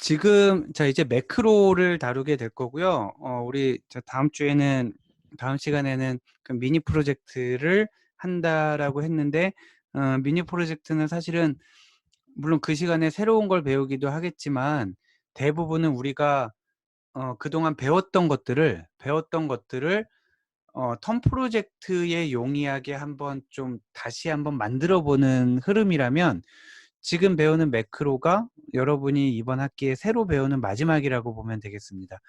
지금 자 이제 매크로를 다루게 될 거고요. 우리 다음 시간에는 그 미니 프로젝트를 한다라고 했는데 미니 프로젝트는 사실은 물론 그 시간에 새로운 걸 배우기도 하겠지만 대부분은 우리가 그동안 배웠던 것들을 텀 프로젝트에 용이하게 다시 한번 만들어 보는 흐름이라면 지금 배우는 매크로가 여러분이 이번 학기에 새로 배우는 마지막이라고 보면 되겠습니다.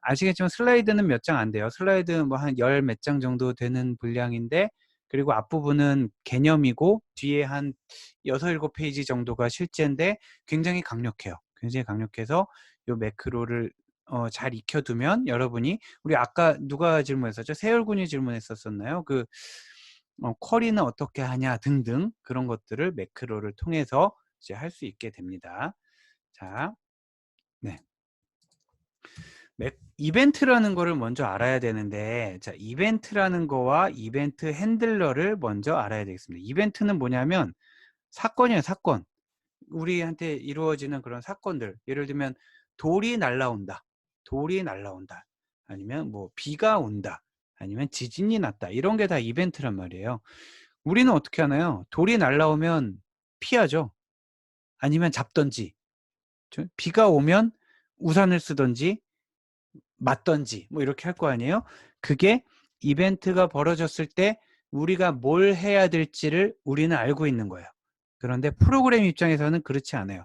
아시겠지만 슬라이드는 몇 장 안 돼요. 슬라이드 뭐 한 열 몇 장 정도 되는 분량인데, 그리고 앞부분은 개념이고 뒤에 한 6, 7페이지 정도가 실제인데 굉장히 강력해요. 굉장히 강력해서 요 매크로를 잘 익혀두면 여러분이, 우리 아까 누가 질문했었죠? 세열군이 질문했었나요? 쿼리는 어떻게 하냐 등등 그런 것들을 매크로를 통해서 이제 할 수 있게 됩니다. 자, 네. 이벤트라는 거를 먼저 알아야 되는데, 자, 이벤트라는 거와 이벤트 핸들러를 먼저 알아야 되겠습니다. 이벤트는 뭐냐면 사건이에요, 사건. 우리한테 이루어지는 그런 사건들. 예를 들면 돌이 날라온다. 돌이 날라온다. 아니면 뭐 비가 온다. 아니면 지진이 났다. 이런 게 다 이벤트란 말이에요. 우리는 어떻게 하나요? 돌이 날라오면 피하죠. 아니면 잡던지. 비가 오면 우산을 쓰던지 맞던지 뭐 이렇게 할 거 아니에요. 그게 이벤트가 벌어졌을 때 우리가 뭘 해야 될지를 우리는 알고 있는 거예요. 그런데 프로그램 입장에서는 그렇지 않아요.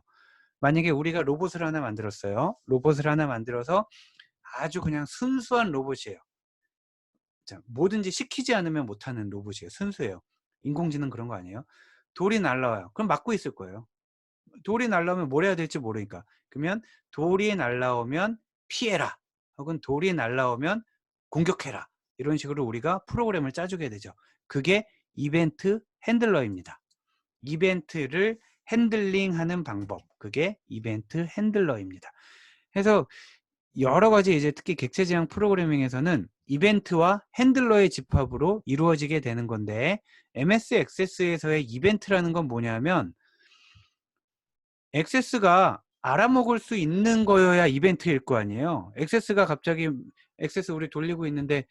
만약에 우리가 로봇을 하나 만들었어요. 로봇을 하나 만들어서 아주 그냥 순수한 로봇이에요. 자, 뭐든지 시키지 않으면 못하는 로봇이에요. 순수해요. 인공지능 그런 거 아니에요. 돌이 날라와요. 그럼 막고 있을 거예요. 돌이 날라오면 뭘 해야 될지 모르니까. 그러면 돌이 날라오면 피해라. 혹은 돌이 날라오면 공격해라. 이런 식으로 우리가 프로그램을 짜주게 되죠. 그게 이벤트 핸들러입니다. 이벤트를 핸들링하는 방법. 그게 이벤트 핸들러입니다. 그래서 여러 가지 이제 특히 객체 지향 프로그래밍에서는 이벤트와 핸들러의 집합으로 이루어지게 되는 건데, MS 액세스에서의 이벤트라는 건 뭐냐면 액세스가 알아먹을 수 있는 거여야 이벤트일 거 아니에요. 액세스가 갑자기 액세스 우리 돌리고 있는데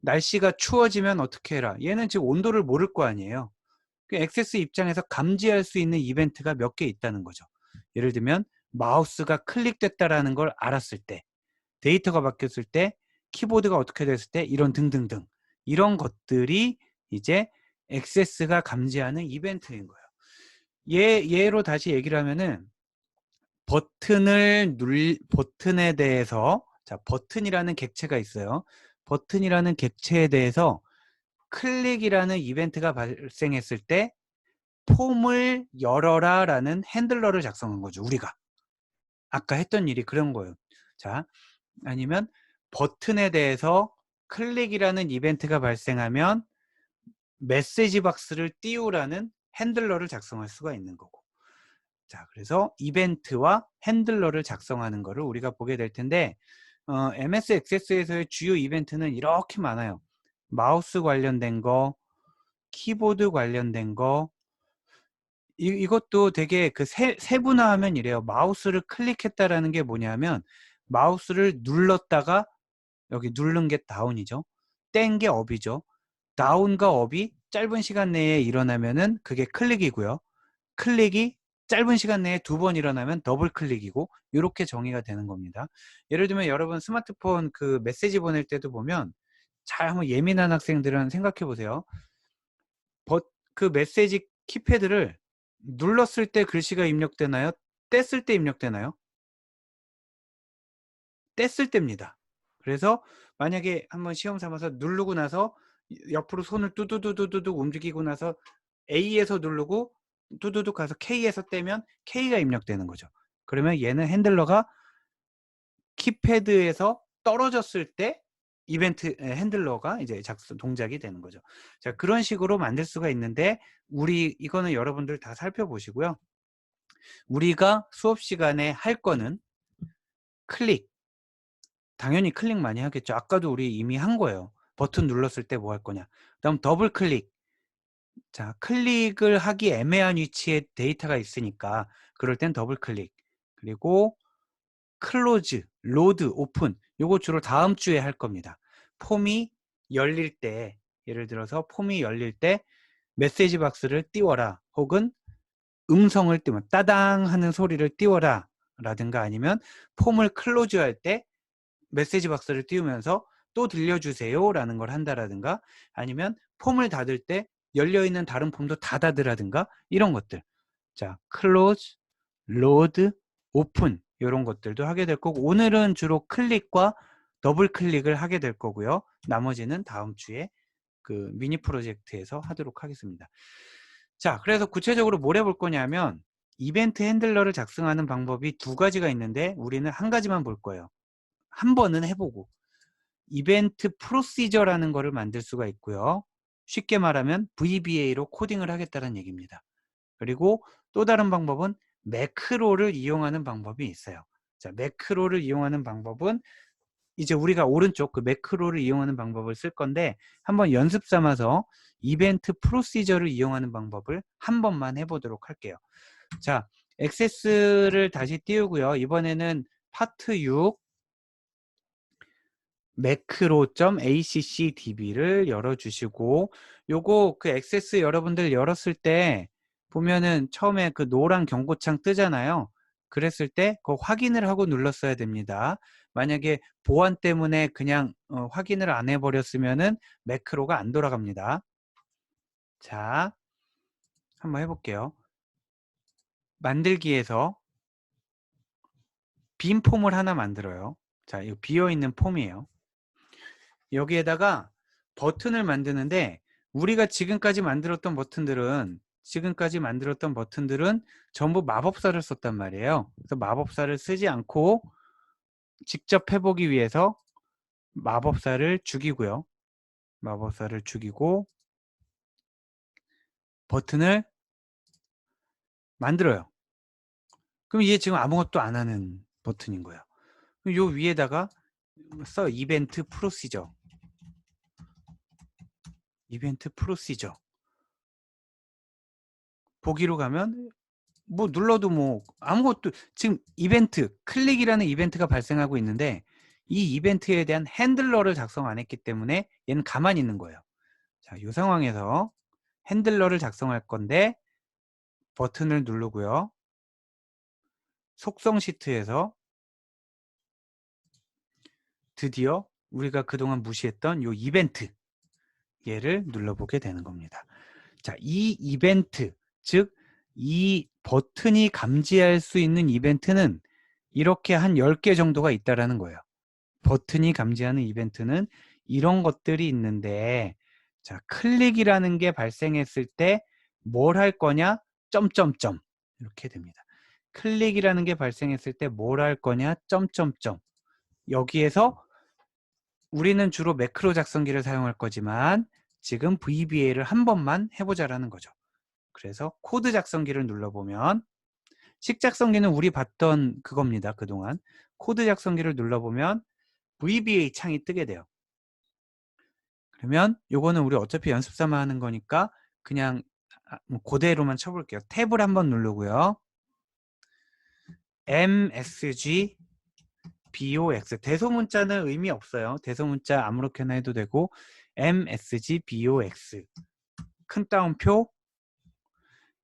날씨가 추워지면 어떻게 해라. 얘는 지금 온도를 모를 거 아니에요. 그 액세스 입장에서 감지할 수 있는 이벤트가 몇 개 있다는 거죠. 예를 들면 마우스가 클릭됐다라는 걸 알았을 때, 데이터가 바뀌었을 때, 키보드가 어떻게 됐을 때, 이런 등등등, 이런 것들이 이제 액세스가 감지하는 이벤트인 거예요. 예로 다시 얘기를 하면은 버튼에 대해서, 자, 버튼이라는 객체가 있어요. 버튼이라는 객체에 대해서 클릭이라는 이벤트가 발생했을 때 폼을 열어라 라는 핸들러를 작성한 거죠. 우리가 아까 했던 일이 그런 거예요. 자, 아니면 버튼에 대해서 클릭이라는 이벤트가 발생하면 메시지 박스를 띄우라는 핸들러를 작성할 수가 있는 거고. 자, 그래서 이벤트와 핸들러를 작성하는 거를 우리가 보게 될 텐데, MS 액세스에서의 주요 이벤트는 이렇게 많아요. 마우스 관련된 거, 키보드 관련된 거, 이것도 되게 세분화하면 이래요. 마우스를 클릭했다라는 게 뭐냐면 마우스를 눌렀다가 여기 누른 게 다운이죠. 뗀 게 업이죠. 다운과 업이 짧은 시간 내에 일어나면은 그게 클릭이고요. 클릭이 짧은 시간 내에 2번 일어나면 더블 클릭이고, 이렇게 정의가 되는 겁니다. 예를 들면 여러분 스마트폰 그 메시지 보낼 때도 보면, 잘 한번 예민한 학생들은 생각해 보세요. 그 메시지 키패드를 눌렀을 때 글씨가 입력되나요? 뗐을 때 입력되나요? 뗐을 때입니다. 그래서 만약에 한번 시험 삼아서 누르고 나서 옆으로 손을 뚜두두두두 움직이고 나서 A에서 누르고 뚜두둑 가서 K에서 떼면 K가 입력되는 거죠. 그러면 얘는 핸들러가 키패드에서 떨어졌을 때 핸들러가 이제 동작이 되는 거죠. 자, 그런 식으로 만들 수가 있는데, 이거는 여러분들 다 살펴보시고요. 우리가 수업 시간에 할 거는 클릭, 당연히 클릭 많이 하겠죠. 아까도 우리 이미 한 거예요. 버튼 눌렀을 때 뭐 할 거냐. 그다음 더블 클릭. 자, 클릭을 하기 애매한 위치에 데이터가 있으니까 그럴 땐 더블 클릭. 그리고 클로즈, 로드, 오픈 요거 주로 다음 주에 할 겁니다. 폼이 열릴 때, 예를 들어서 폼이 열릴 때 메시지 박스를 띄워라, 혹은 음성을 띄우면 따당 하는 소리를 띄워라 라든가, 아니면 폼을 클로즈 할 때 메시지 박스를 띄우면서 또 들려주세요 라는 걸 한다라든가, 아니면 폼을 닫을 때 열려있는 다른 폼도 다 닫으라든가, 이런 것들. 자, 클로즈, 로드, 오픈 이런 것들도 하게 될 거고, 오늘은 주로 클릭과 더블 클릭을 하게 될 거고요. 나머지는 다음 주에 그 미니 프로젝트에서 하도록 하겠습니다. 자, 그래서 구체적으로 뭘 해볼 거냐면, 이벤트 핸들러를 작성하는 방법이 두 가지가 있는데 우리는 한 가지만 볼 거예요. 한 번은 해보고, 이벤트 프로시저라는 거를 만들 수가 있고요. 쉽게 말하면 VBA로 코딩을 하겠다는 얘기입니다. 그리고 또 다른 방법은 매크로를 이용하는 방법이 있어요. 자, 매크로를 이용하는 방법은 이제 우리가 오른쪽 그 매크로를 이용하는 방법을 쓸 건데, 한번 연습 삼아서 이벤트 프로시저를 이용하는 방법을 한 번만 해보도록 할게요. 자, 액세스를 다시 띄우고요. 이번에는 파트 6 macro.accdb를 열어주시고, 요거 그 액세스 여러분들 열었을 때 보면은 처음에 그 노란 경고창 뜨잖아요. 그랬을 때 그거 확인을 하고 눌렀어야 됩니다. 만약에 보안 때문에 그냥 확인을 안 해버렸으면은 매크로가 안 돌아갑니다. 자, 한번 해볼게요. 만들기에서 빈 폼을 하나 만들어요. 자, 이거 비어있는 폼이에요. 여기에다가 버튼을 만드는데, 우리가 지금까지 만들었던 버튼들은 전부 마법사를 썼단 말이에요. 그래서 마법사를 쓰지 않고 직접 해보기 위해서 마법사를 죽이고요. 마법사를 죽이고 버튼을 만들어요. 그럼 얘 지금 아무것도 안 하는 버튼인 거예요. 그럼 요 위에다가 이벤트 프로시저 보기로 가면 뭐 눌러도 뭐 아무것도, 지금 이벤트 클릭이라는 이벤트가 발생하고 있는데 이 이벤트에 대한 핸들러를 작성 안 했기 때문에 얘는 가만히 있는 거예요. 자, 이 상황에서 핸들러를 작성할 건데 버튼을 누르고요. 속성 시트에서 드디어 우리가 그동안 무시했던 이 이벤트, 얘를 눌러보게 되는 겁니다. 자, 이 이벤트, 즉 이 버튼이 감지할 수 있는 이벤트는 이렇게 한 10개 정도가 있다라는 거예요. 버튼이 감지하는 이벤트는 이런 것들이 있는데, 자, 클릭이라는 게 발생했을 때 뭘 할 거냐? 점점점 이렇게 됩니다. 클릭이라는 게 발생했을 때 뭘 할 거냐? 점점점. 여기에서 우리는 주로 매크로 작성기를 사용할 거지만 지금 VBA를 한 번만 해보자라는 거죠. 그래서 코드 작성기를 눌러보면, 식 작성기는 우리 봤던 그겁니다. 그동안 코드 작성기를 눌러보면 VBA 창이 뜨게 돼요. 그러면 요거는 우리 어차피 연습 삼아 하는 거니까 그냥 그대로만 쳐볼게요. 탭을 한번 누르고요. MSG BOX, 대소문자는 의미 없어요. 대소문자 아무렇게나 해도 되고, MSG BOX 큰 따옴표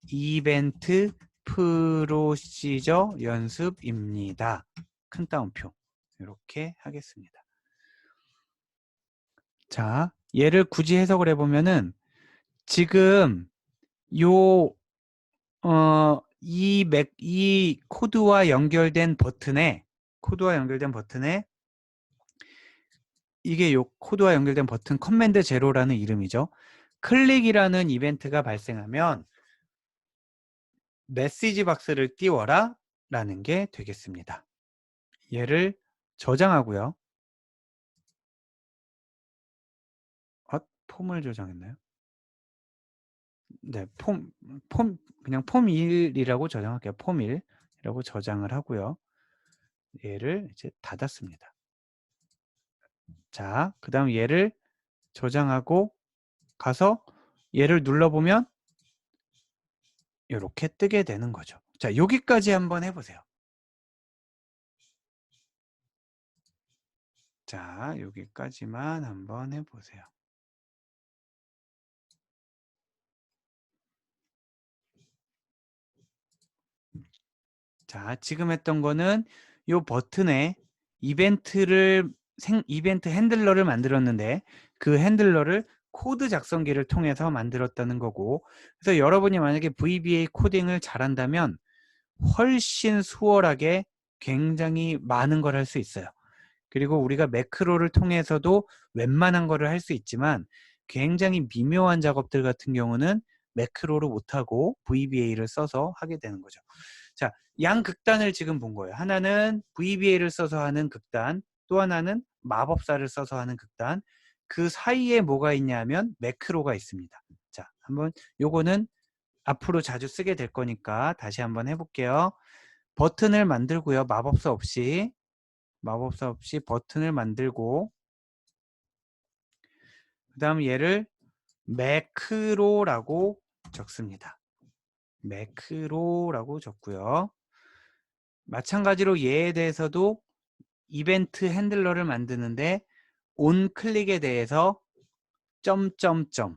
이벤트 프로시저 연습입니다. 큰 따옴표 이렇게 하겠습니다. 자, 얘를 굳이 해석을 해보면은 지금 요 이 코드와 연결된 버튼에 이게 요 코드와 연결된 버튼 커맨드 제로라는 이름이죠. 클릭이라는 이벤트가 발생하면 메시지 박스를 띄워라 라는 게 되겠습니다. 얘를 저장하고요. 폼을 저장했나요? 네, 그냥 폼 1이라고 저장할게요. 폼 1이라고 저장을 하고요. 얘를 이제 닫았습니다. 자, 그 다음 얘를 저장하고 가서 얘를 눌러보면 이렇게 뜨게 되는 거죠. 자, 여기까지 한번 해보세요. 자, 여기까지만 한번 해보세요. 자, 지금 했던 거는 요 버튼에 이벤트 핸들러를 만들었는데 그 핸들러를 코드 작성기를 통해서 만들었다는 거고, 그래서 여러분이 만약에 VBA 코딩을 잘한다면 훨씬 수월하게 굉장히 많은 걸 할 수 있어요. 그리고 우리가 매크로를 통해서도 웬만한 거를 할 수 있지만 굉장히 미묘한 작업들 같은 경우는 매크로를 못하고 VBA를 써서 하게 되는 거죠. 자, 양 극단을 지금 본 거예요. 하나는 VBA를 써서 하는 극단, 또 하나는 마법사를 써서 하는 극단. 그 사이에 뭐가 있냐면 매크로가 있습니다. 자, 한번 요거는 앞으로 자주 쓰게 될 거니까 다시 한번 해볼게요. 버튼을 만들고요. 마법사 없이 버튼을 만들고, 그 다음 얘를 매크로라고 적습니다. 매크로라고 적고요. 마찬가지로 얘에 대해서도 이벤트 핸들러를 만드는데 온 클릭에 대해서 점점점,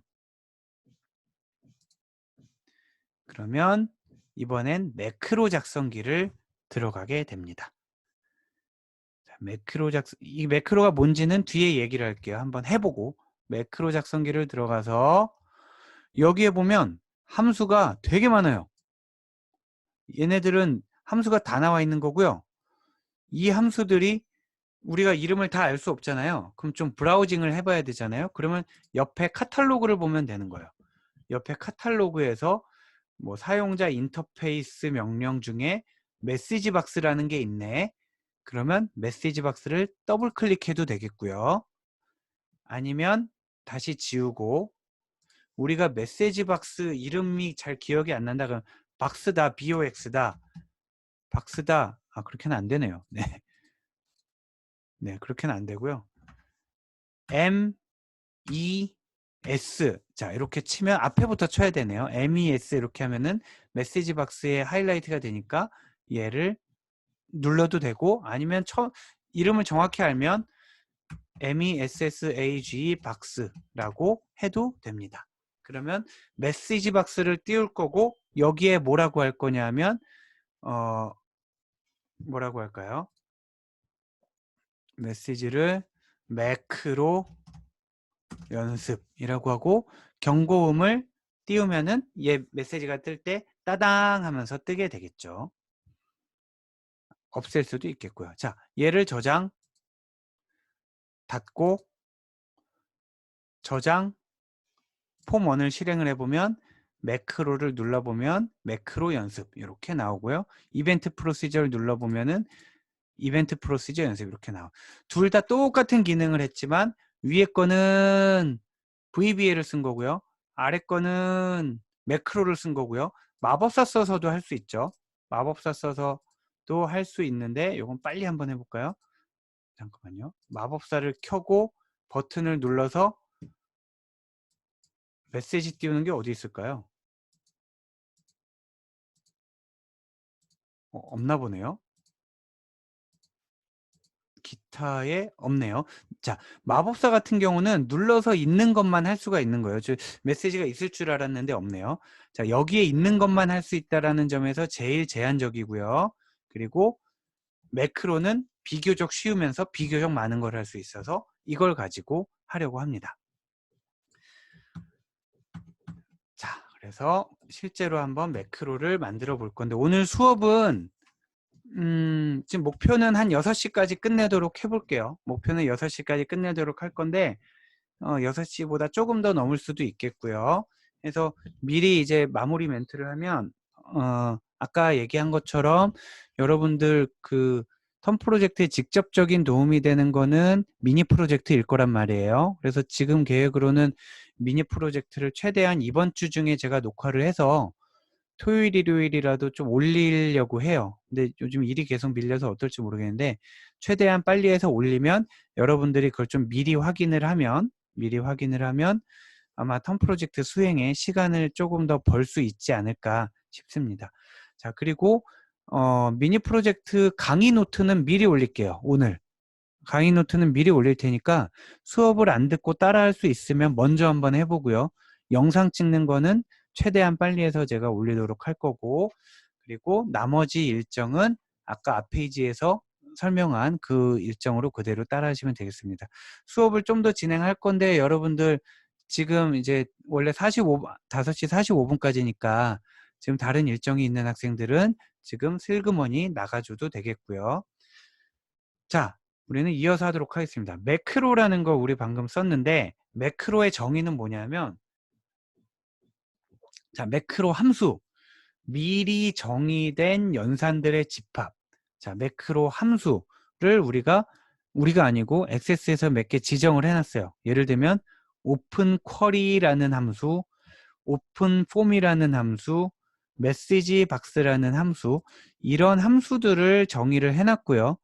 그러면 이번엔 매크로 작성기를 들어가게 됩니다. 자, 이 매크로가 뭔지는 뒤에 얘기를 할게요. 한번 해보고. 매크로 작성기를 들어가서 여기에 보면 함수가 되게 많아요. 얘네들은 함수가 다 나와 있는 거고요. 이 함수들이 우리가 이름을 다 알 수 없잖아요. 그럼 좀 브라우징을 해봐야 되잖아요. 그러면 옆에 카탈로그를 보면 되는 거예요. 옆에 카탈로그에서 뭐 사용자 인터페이스 명령 중에 메시지 박스라는 게 있네. 그러면 메시지 박스를 더블 클릭해도 되겠고요. 아니면 다시 지우고, 우리가 메시지 박스 이름이 잘 기억이 안 난다 그러면 박스다, BOX다, 박스다. 아, 그렇게는 안 되네요. 네. 네, 그렇게는 안 되고요. MES. 자, 이렇게 치면 앞에부터 쳐야 되네요. MES 이렇게 하면은 메시지 박스에 하이라이트가 되니까 얘를 눌러도 되고, 아니면 이름을 정확히 알면 MESSAG 박스라고 해도 됩니다. 그러면 메시지 박스를 띄울 거고, 여기에 뭐라고 할 거냐면 뭐라고 할까요? 메시지를 매크로 연습이라고 하고 경고음을 띄우면은 얘 메시지가 뜰 때 따당 하면서 뜨게 되겠죠. 없앨 수도 있겠고요. 자, 얘를 저장, 닫고, 저장, 폼1을 실행을 해보면 매크로를 눌러보면 매크로 연습 이렇게 나오고요. 이벤트 프로시저를 눌러보면은 이벤트 프로시저 연습 이렇게 나와요. 둘 다 똑같은 기능을 했지만 위에 거는 VBA를 쓴 거고요. 아래 거는 매크로를 쓴 거고요. 마법사 써서도 할 수 있죠. 마법사 써서도 할 수 있는데 이건 빨리 한번 해볼까요? 잠깐만요. 마법사를 켜고 버튼을 눌러서 메시지 띄우는 게 어디 있을까요? 없나 보네요. 기타에 없네요. 자, 마법사 같은 경우는 눌러서 있는 것만 할 수가 있는 거예요. 즉 메시지가 있을 줄 알았는데 없네요. 자, 여기에 있는 것만 할 수 있다라는 점에서 제일 제한적이고요. 그리고 매크로는 비교적 쉬우면서 비교적 많은 걸 할 수 있어서 이걸 가지고 하려고 합니다. 자, 그래서 실제로 한번 매크로를 만들어 볼 건데, 오늘 수업은 지금 목표는 한 6시까지 끝내도록 해볼게요. 목표는 6시까지 끝내도록 할 건데 6시보다 조금 더 넘을 수도 있겠고요. 그래서 미리 이제 마무리 멘트를 하면 아까 얘기한 것처럼 여러분들 그 텀 프로젝트에 직접적인 도움이 되는 거는 미니 프로젝트일 거란 말이에요. 그래서 지금 계획으로는 미니 프로젝트를 최대한 이번 주 중에 제가 녹화를 해서 토요일, 일요일이라도 좀 올리려고 해요. 근데 요즘 일이 계속 밀려서 어떨지 모르겠는데 최대한 빨리 해서 올리면 여러분들이 그걸 좀 미리 확인을 하면 아마 텀 프로젝트 수행에 시간을 조금 더 벌 수 있지 않을까 싶습니다. 자, 그리고 미니 프로젝트 강의 노트는 미리 올릴게요. 오늘 강의 노트는 미리 올릴 테니까 수업을 안 듣고 따라할 수 있으면 먼저 한번 해보고요. 영상 찍는 거는 최대한 빨리 해서 제가 올리도록 할 거고, 그리고 나머지 일정은 아까 앞 페이지에서 설명한 그 일정으로 그대로 따라 하시면 되겠습니다. 수업을 좀 더 진행할 건데 여러분들 지금 이제 원래 5시 45분까지니까 지금 다른 일정이 있는 학생들은 지금 슬그머니 나가줘도 되겠고요. 자, 우리는 이어서 하도록 하겠습니다. 매크로라는 거 우리 방금 썼는데 매크로의 정의는 뭐냐면, 자, 매크로 함수, 미리 정의된 연산들의 집합. 자, 매크로 함수를 우리가 아니고 액세스에서 몇 개 지정을 해놨어요. 예를 들면 오픈 쿼리라는 함수, 오픈 폼이라는 함수, 메시지 박스라는 함수, 이런 함수들을 정의를 해놨고요.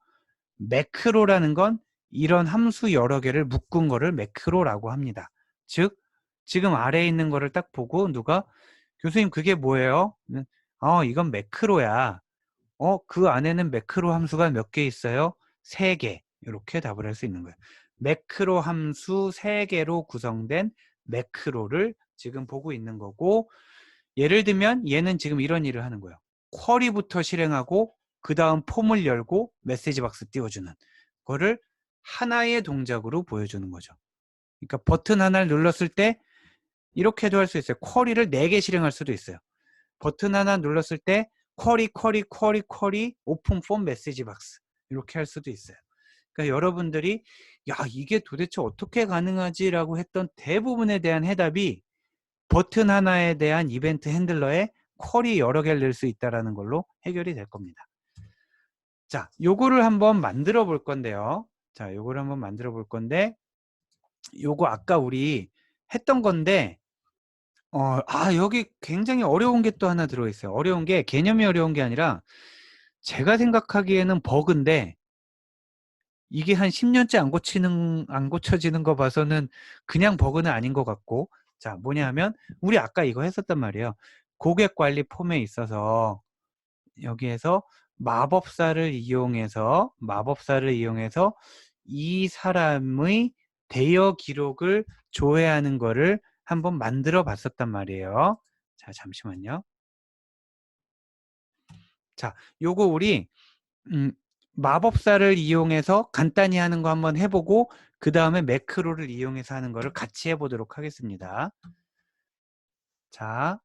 매크로라는 건 이런 함수 여러 개를 묶은 거를 매크로라고 합니다. 즉 지금 아래에 있는 거를 딱 보고 누가 교수님 그게 뭐예요? 이건 매크로야. 그 안에는 매크로 함수가 몇 개 있어요? 3개. 이렇게 답을 할 수 있는 거예요. 매크로 함수 3개로 구성된 매크로를 지금 보고 있는 거고, 예를 들면 얘는 지금 이런 일을 하는 거예요. 쿼리부터 실행하고 그 다음 폼을 열고 메시지 박스 띄워주는 거를 하나의 동작으로 보여주는 거죠. 그러니까 버튼 하나를 눌렀을 때 이렇게도 할 수 있어요. 쿼리를 4개 실행할 수도 있어요. 버튼 하나 눌렀을 때 쿼리 오픈 폼 메시지 박스 이렇게 할 수도 있어요. 그러니까 여러분들이 야 이게 도대체 어떻게 가능하지? 라고 했던 대부분에 대한 해답이 버튼 하나에 대한 이벤트 핸들러에 쿼리 여러 개를 낼 수 있다는 걸로 해결이 될 겁니다. 자, 요거를 한번 만들어 볼 건데요. 자, 요거를 한번 만들어 볼 건데, 요거 아까 우리 했던 건데, 여기 굉장히 어려운 게 또 하나 들어있어요. 어려운 게 개념이 어려운 게 아니라 제가 생각하기에는 버그인데, 이게 한 10년째 안 고쳐지는 거 봐서는 그냥 버그는 아닌 것 같고, 자, 뭐냐 하면, 우리 아까 이거 했었단 말이에요. 고객 관리 폼에 있어서, 여기에서 마법사를 이용해서 이 사람의 대여 기록을 조회하는 거를 한번 만들어 봤었단 말이에요. 자, 잠시만요. 자, 요거 우리 마법사를 이용해서 간단히 하는 거 한번 해보고 그 다음에 매크로를 이용해서 하는 거를 같이 해보도록 하겠습니다. 자,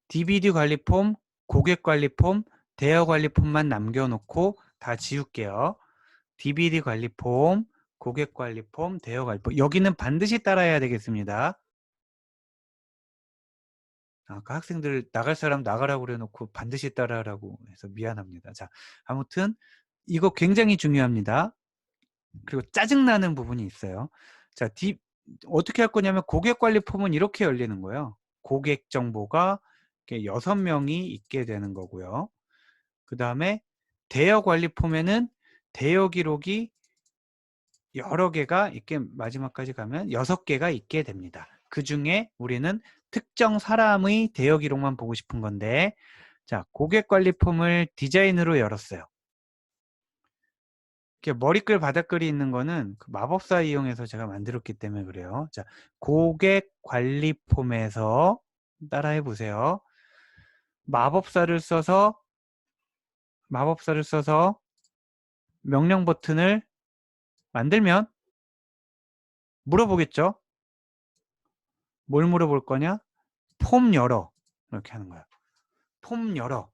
DVD 관리 폼, 고객 관리 폼, 대여 관리 폼만 남겨놓고 다 지울게요. DVD 관리 폼, 고객 관리 폼, 대여 관리 폼. 여기는 반드시 따라야 되겠습니다. 아까 학생들 나갈 사람 나가라고 그래놓고 반드시 따라하라고 해서 미안합니다. 자, 아무튼 이거 굉장히 중요합니다. 그리고 짜증나는 부분이 있어요. 자, 어떻게 할 거냐면 고객 관리 폼은 이렇게 열리는 거예요. 고객 정보가 6명이 있게 되는 거고요. 그 다음에 대여 관리 폼에는 대여 기록이 여러 개가 있게 마지막까지 가면 6개가 있게 됩니다. 그 중에 우리는 특정 사람의 대여 기록만 보고 싶은 건데, 자, 고객 관리 폼을 디자인으로 열었어요. 이렇게 머리글 바닥글이 있는 거는 그 마법사 이용해서 제가 만들었기 때문에 그래요. 자, 고객 관리 폼에서 따라해 보세요. 마법사를 써서 명령 버튼을 만들면 물어보겠죠? 뭘 물어볼 거냐? 폼 열어. 이렇게 하는 거야. 폼 열어.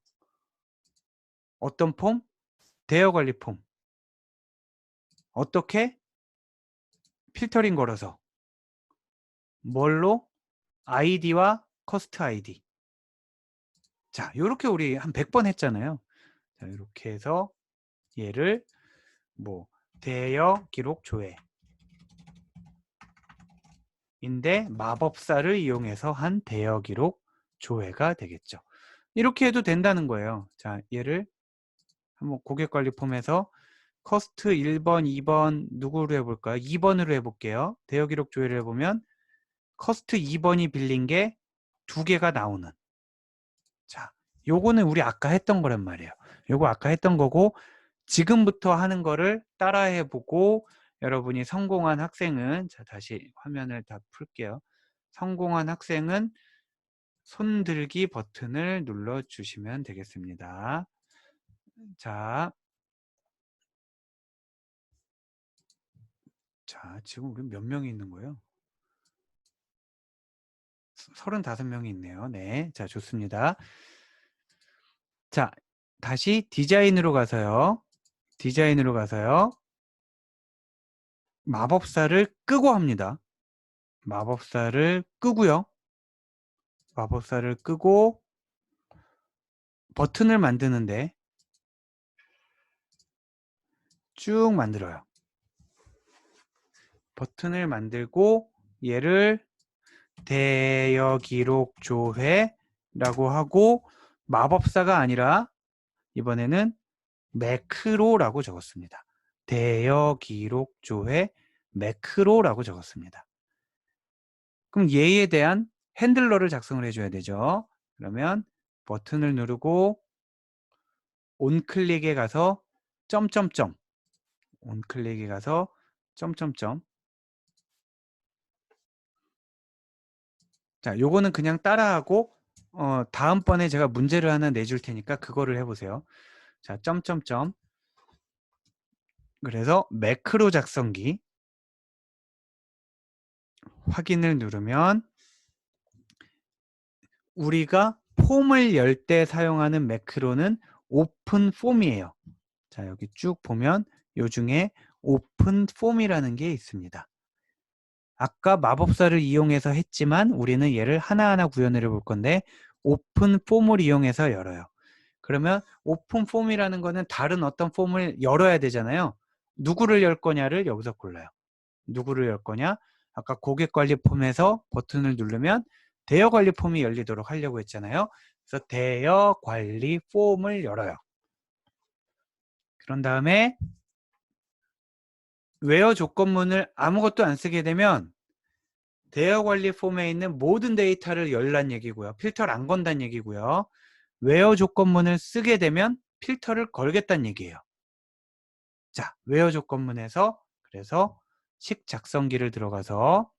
어떤 폼? 대여 관리 폼. 어떻게? 필터링 걸어서. 뭘로? 아이디와 커스트 아이디. 자, 요렇게 우리 한 100번 했잖아요. 자, 이렇게 해서 얘를 대여 기록 조회 인데 마법사를 이용해서 한 대여 기록 조회가 되겠죠. 이렇게 해도 된다는 거예요. 자, 얘를 한번 고객 관리 폼에서 커스트 1번, 2번 누구로 해볼까요? 2번으로 해볼게요. 대여 기록 조회를 해보면 커스트 2번이 빌린 게 2개가 나오는. 자, 요거는 우리 아까 했던 거란 말이에요. 요거 아까 했던 거고, 지금부터 하는 거를 따라해보고 여러분이 성공한 학생은, 자 다시 화면을 다 풀게요. 성공한 학생은 손들기 버튼을 눌러주시면 되겠습니다. 자, 지금 우리 몇 명이 있는 거예요? 35명이 있네요. 네, 자 좋습니다. 자, 다시 디자인으로 가서요. 디자인으로 가서요. 마법사를 끄고 합니다. 마법사를 끄고요. 마법사를 끄고 버튼을 만드는데 쭉 만들어요. 버튼을 만들고 얘를 대여기록조회라고 하고 마법사가 아니라 이번에는 매크로라고 적었습니다. 대여기록조회 매크로라고 적었습니다. 그럼 얘에 대한 핸들러를 작성을 해줘야 되죠. 그러면 버튼을 누르고 온클릭에 가서 점점점, 온클릭에 가서 점점점. 자, 요거는 그냥 따라하고 다음번에 제가 문제를 하나 내줄 테니까 그거를 해보세요. 자, 점점점. 그래서 매크로 작성기 확인을 누르면 우리가 폼을 열 때 사용하는 매크로는 오픈 폼이에요. 자, 여기 쭉 보면 요 중에 오픈 폼이라는 게 있습니다. 아까 마법사를 이용해서 했지만 우리는 얘를 하나하나 구현을 해볼 건데 오픈 폼을 이용해서 열어요. 그러면 오픈 폼이라는 거는 다른 어떤 폼을 열어야 되잖아요. 누구를 열 거냐를 여기서 골라요. 누구를 열 거냐? 아까 고객관리 폼에서 버튼을 누르면 대여관리 폼이 열리도록 하려고 했잖아요. 그래서 대여관리 폼을 열어요. 그런 다음에 웨어 조건문을 아무것도 안 쓰게 되면 대여관리 폼에 있는 모든 데이터를 열란 얘기고요. 필터를 안 건다는 얘기고요. 웨어 조건문을 쓰게 되면 필터를 걸겠다는 얘기예요. 자, 웨어 조건문에서 그래서 식 작성기를 들어가서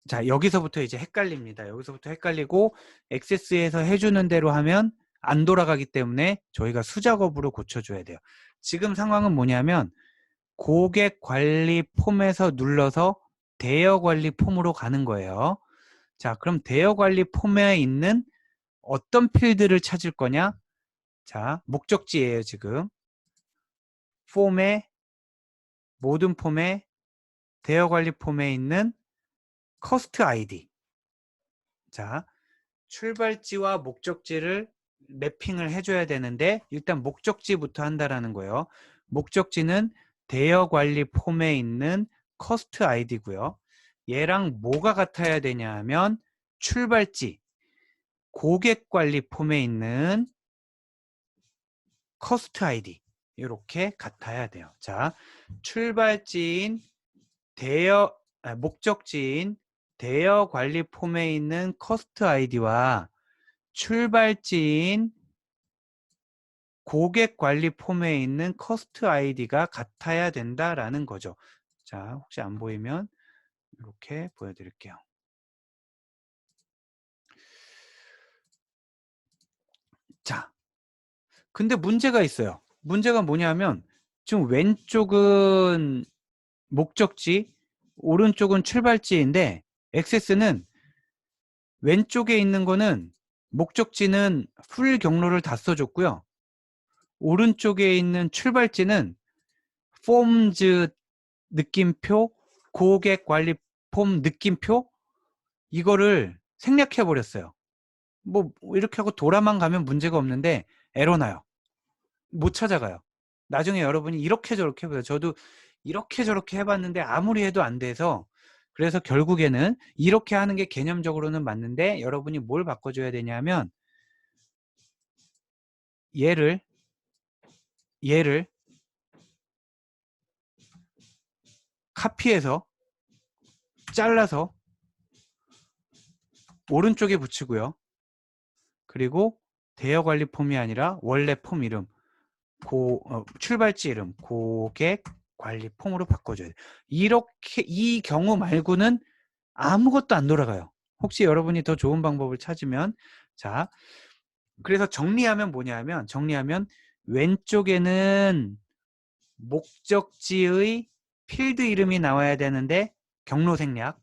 자, 여기서부터 이제 헷갈립니다. 여기서부터 헷갈리고 액세스에서 해주는 대로 하면 안 돌아가기 때문에 저희가 수작업으로 고쳐줘야 돼요. 지금 상황은 뭐냐면 고객 관리 폼에서 눌러서 대여 관리 폼으로 가는 거예요. 자, 그럼 대여 관리 폼에 있는 어떤 필드를 찾을 거냐? 자, 목적지예요, 지금. 모든 폼에 대여 관리 폼에 있는 커스트 아이디. 자, 출발지와 목적지를 매핑을 해줘야 되는데 일단 목적지부터 한다라는 거예요. 목적지는 대여 관리 폼에 있는 커스트 아이디고요. 얘랑 뭐가 같아야 되냐 하면 출발지, 고객 관리 폼에 있는 커스트 아이디 이렇게 같아야 돼요. 자, 출발지인 목적지인 대여 관리 폼에 있는 커스트 아이디와 출발지인 고객 관리 폼에 있는 커스트 아이디가 같아야 된다라는 거죠. 자, 혹시 안 보이면 이렇게 보여드릴게요. 자, 근데 문제가 있어요. 문제가 뭐냐면 지금 왼쪽은 목적지, 오른쪽은 출발지인데 액세스는 왼쪽에 있는 거는 목적지는 풀 경로를 다 써줬고요. 오른쪽에 있는 출발지는 폼즈 느낌표, 고객 관리 폼 느낌표 이거를 생략해 버렸어요. 뭐 이렇게 하고 돌아만 가면 문제가 없는데 에러 나요. 못 찾아가요. 나중에 여러분이 이렇게 저렇게 해봐요. 저도 이렇게 저렇게 해봤는데 아무리 해도 안 돼서 그래서 결국에는 이렇게 하는 게 개념적으로는 맞는데 여러분이 뭘 바꿔줘야 되냐면 얘를 카피해서 잘라서 오른쪽에 붙이고요. 그리고 대여 관리 폼이 아니라 원래 폼 이름, 출발지 이름, 고객 관리 폼으로 바꿔줘야 돼요. 이렇게, 이 경우 말고는 아무것도 안 돌아가요. 혹시 여러분이 더 좋은 방법을 찾으면, 자, 그래서 정리하면 뭐냐면, 정리하면 왼쪽에는 목적지의 필드 이름이 나와야 되는데 경로 생략,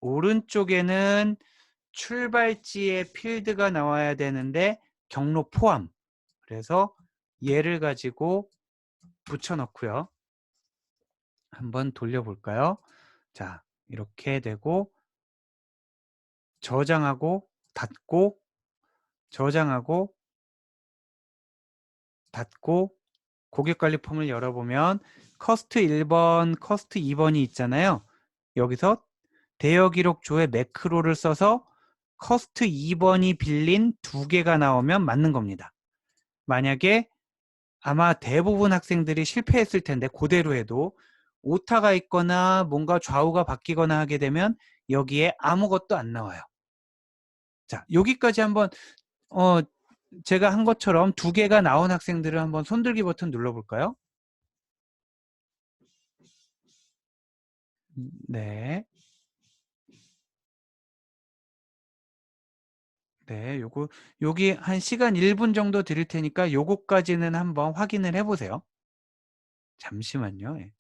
오른쪽에는 출발지의 필드가 나와야 되는데 경로 포함. 그래서 얘를 가지고 붙여넣고요. 한번 돌려볼까요? 자, 이렇게 되고 저장하고 닫고, 저장하고 닫고, 고객관리 폼을 열어보면 커스트 1번, 커스트 2번이 있잖아요. 여기서 대여기록 조에 매크로를 써서 커스트 2번이 빌린 2개가 나오면 맞는 겁니다. 만약에 아마 대부분 학생들이 실패했을 텐데 그대로 해도 오타가 있거나 뭔가 좌우가 바뀌거나 하게 되면 여기에 아무것도 안 나와요. 자, 여기까지 한번 제가 한 것처럼 2개가 나온 학생들을 한번 손들기 버튼 눌러볼까요? 네. 네, 여기 한 시간 1분 정도 드릴 테니까 요거까지는 한번 확인을 해보세요. 잠시만요. 예.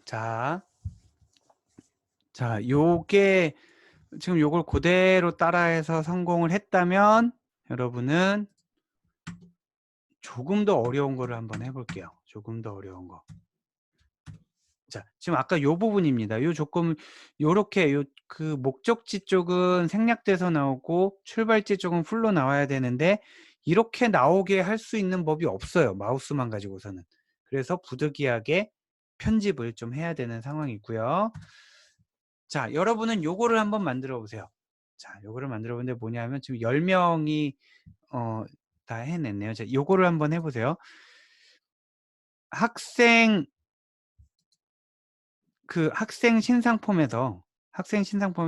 자, 요게 지금 요걸 그대로 따라해서 성공을 했다면 여러분은 조금 더 어려운 거를 한번 해볼게요. 조금 더 어려운 거. 자, 지금 아까 요 부분입니다. 요 조금 요렇게 그 목적지 쪽은 생략돼서 나오고 출발지 쪽은 풀로 나와야 되는데 이렇게 나오게 할 수 있는 법이 없어요. 마우스만 가지고서는. 그래서 부득이하게 편집을 좀 해야 되는 상황이고요. 자, 여러분은 요거를 한번 만들어 보세요. 자, 요거를 만들어 보는데 뭐냐면 지금 10명이 다 해냈네요. 자, 요거를 한번 해보세요. 학생 신상 폼에서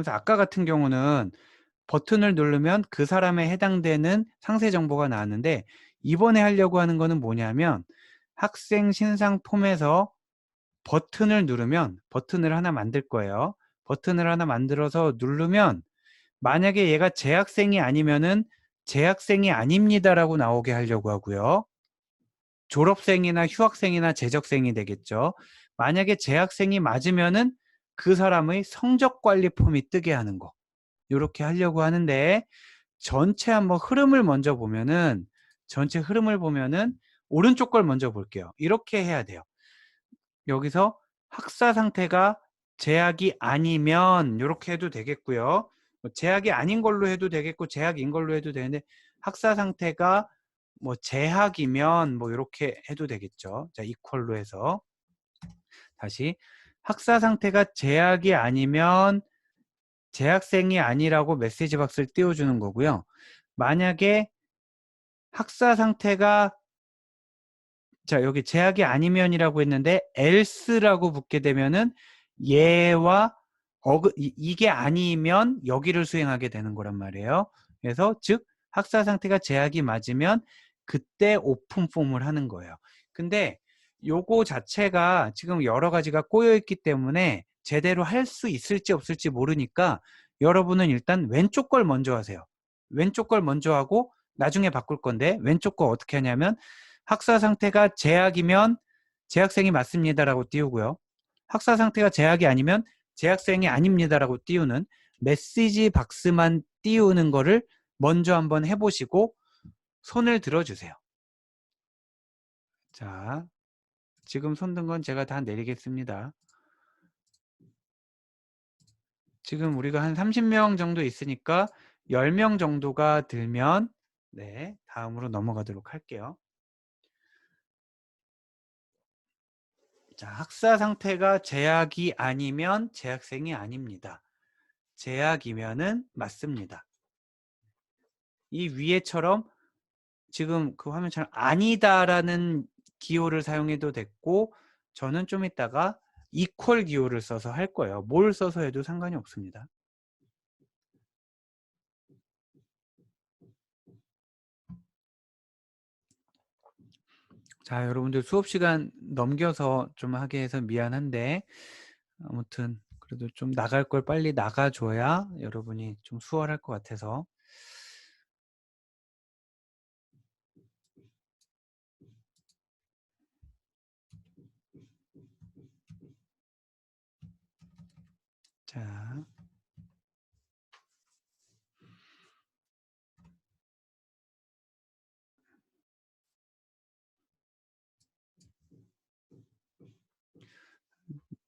아까 같은 경우는 버튼을 누르면 그 사람에 해당되는 상세 정보가 나왔는데 이번에 하려고 하는 거는 뭐냐면 학생 신상 폼에서 버튼을 누르면 버튼을 하나 만들 거예요. 버튼을 하나 만들어서 누르면 만약에 얘가 재학생이 아니면은 재학생이 아닙니다라고 나오게 하려고 하고요. 졸업생이나 휴학생이나 재적생이 되겠죠. 만약에 재학생이 맞으면은 그 사람의 성적 관리 폼이 뜨게 하는 거. 이렇게 하려고 하는데 전체 한번 흐름을 먼저 보면은 오른쪽 걸 먼저 볼게요. 이렇게 해야 돼요. 여기서 학사 상태가 제약이 아니면 이렇게 해도 되겠고요. 제약이 아닌 걸로 해도 되겠고 제약인 걸로 해도 되는데 학사 상태가 뭐 제약이면 뭐 이렇게 해도 되겠죠. 자, 이퀄로 해서 다시 학사 상태가 제약이 아니면 재학생이 아니라고 메시지 박스를 띄워주는 거고요. 만약에 학사 상태가 자, 여기 제약이 아니면이라고 했는데 else라고 붙게 되면은 얘와 이게 아니면 여기를 수행하게 되는 거란 말이에요. 그래서 즉 학사 상태가 제약이 맞으면 그때 오픈 폼을 하는 거예요. 근데 요거 자체가 지금 여러 가지가 꼬여 있기 때문에 제대로 할 수 있을지 없을지 모르니까 여러분은 일단 왼쪽 걸 먼저 하세요. 왼쪽 걸 먼저 하고 나중에 바꿀 건데 왼쪽 거 어떻게 하냐면 학사 상태가 제약이면 재학생이 맞습니다라고 띄우고요. 학사 상태가 제약이 아니면 재학생이 아닙니다라고 띄우는 메시지 박스만 띄우는 거를 먼저 한번 해보시고 손을 들어주세요. 자, 지금 손든 건 제가 다 내리겠습니다. 지금 우리가 한 30명 정도 있으니까 10명 정도가 들면 네, 다음으로 넘어가도록 할게요. 자, 학사 상태가 재학이 아니면 재학생이 아닙니다. 재학이면은 맞습니다. 이 위에처럼 지금 그 화면처럼 아니다라는 기호를 사용해도 됐고, 저는 좀 이따가 equal 기호를 써서 할 거예요. 뭘 써서 해도 상관이 없습니다. 자, 여러분들 수업 시간 넘겨서 좀 하게 해서 미안한데, 아무튼 그래도 좀 나갈 걸 빨리 나가줘야 여러분이 좀 수월할 것 같아서.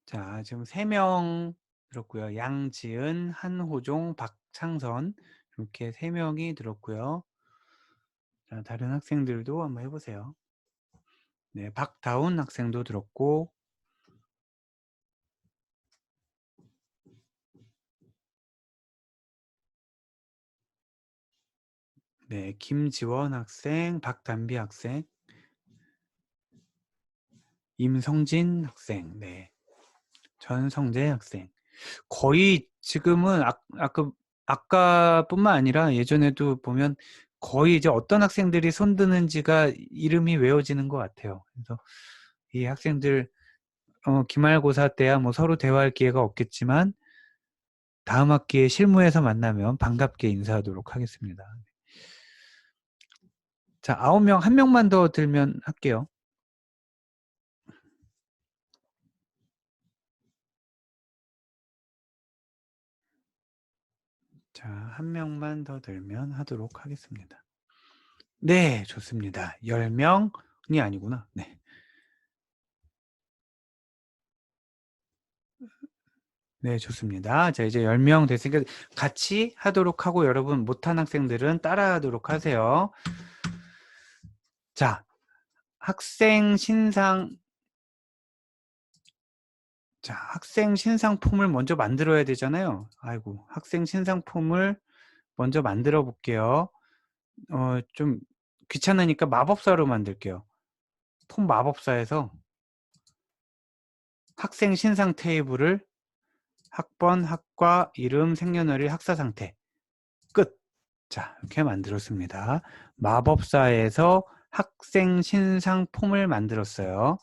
자, 지금 3명 들었고요. 양지은, 한호종, 박창선 이렇게 3명이 들었고요. 자, 다른 학생들도 한번 해보세요. 네, 박다운 학생도 들었고, 네, 김지원 학생, 박담비 학생, 임성진 학생, 네, 전성재 학생. 거의 지금은 아까뿐만 아니라 예전에도 보면 거의 이제 어떤 학생들이 손드는지가 이름이 외워지는 것 같아요. 그래서 이 학생들 기말고사 때야 뭐 서로 대화할 기회가 없겠지만 다음 학기에 실무에서 만나면 반갑게 인사하도록 하겠습니다. 자, 9명, 1명만 더 들면 할게요. 자, 1명만 더 들면 하도록 하겠습니다. 네, 좋습니다. 10명이 아니구나. 네. 네, 좋습니다. 자, 이제 10명 됐으니까 같이 하도록 하고 여러분 못한 학생들은 따라하도록 하세요. 자, 학생 신상 학생 신상 폼을 먼저 만들어야 되잖아요. 아이고, 학생 신상 폼을 먼저 만들어 볼게요. 좀 귀찮으니까 마법사로 만들게요. 폼 마법사에서 학생 신상 테이블을 학번, 학과, 이름, 생년월일, 학사 상태 끝. 자, 이렇게 만들었습니다. 마법사에서 학생 신상 폼을 만들었어요.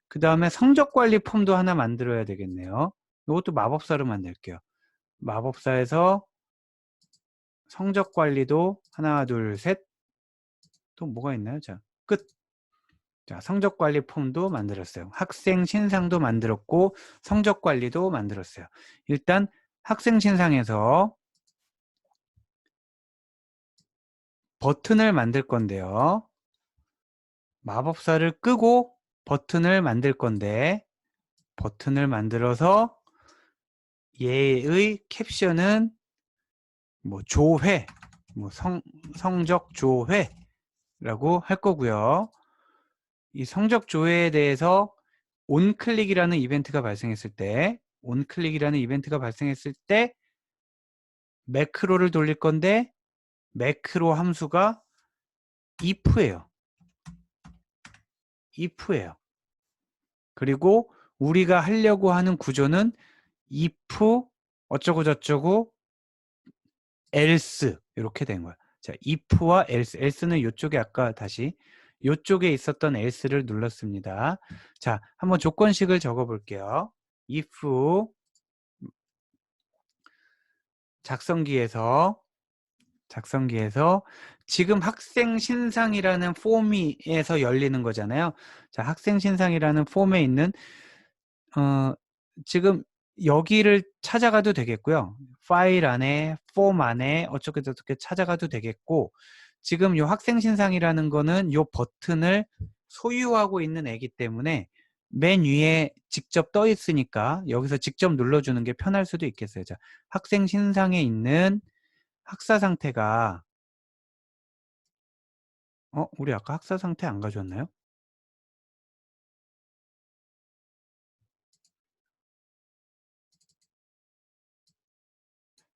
그 다음에 성적 관리 폼도 하나 만들어야 되겠네요. 이것도 마법사로 만들게요. 마법사에서 성적 관리도 하나, 둘, 셋. 또 뭐가 있나요? 자, 끝. 자, 성적 관리 폼도 만들었어요. 학생 신상도 만들었고 성적 관리도 만들었어요. 일단 학생 신상에서 버튼을 만들 건데요. 마법사를 끄고 버튼을 만들 건데 버튼을 만들어서 얘의 캡션은 뭐 조회, 뭐 성적 조회라고 할 거고요. 이 성적 조회에 대해서 온클릭이라는 이벤트가 발생했을 때 매크로를 돌릴 건데 매크로 함수가 if예요. 그리고 우리가 하려고 하는 구조는 if 어쩌고 저쩌고 else 이렇게 된 거야. 자, if와 else는 이쪽에 아까 다시 이쪽에 있었던 else를 눌렀습니다. 자, 한번 조건식을 적어 볼게요. if 작성기에서 지금 학생 신상이라는 폼에서 열리는 거잖아요. 자, 학생 신상이라는 폼에 있는 지금 여기를 찾아가도 되겠고요. 파일 안에, 폼 안에 어떻게 저렇게 찾아가도 되겠고 지금 이 학생 신상이라는 거는 이 버튼을 소유하고 있는 애기 때문에 맨 위에 직접 떠 있으니까 여기서 직접 눌러주는 게 편할 수도 있겠어요. 자, 학생 신상에 있는 학사 상태가 우리 아까 학사 상태 안 가져왔나요?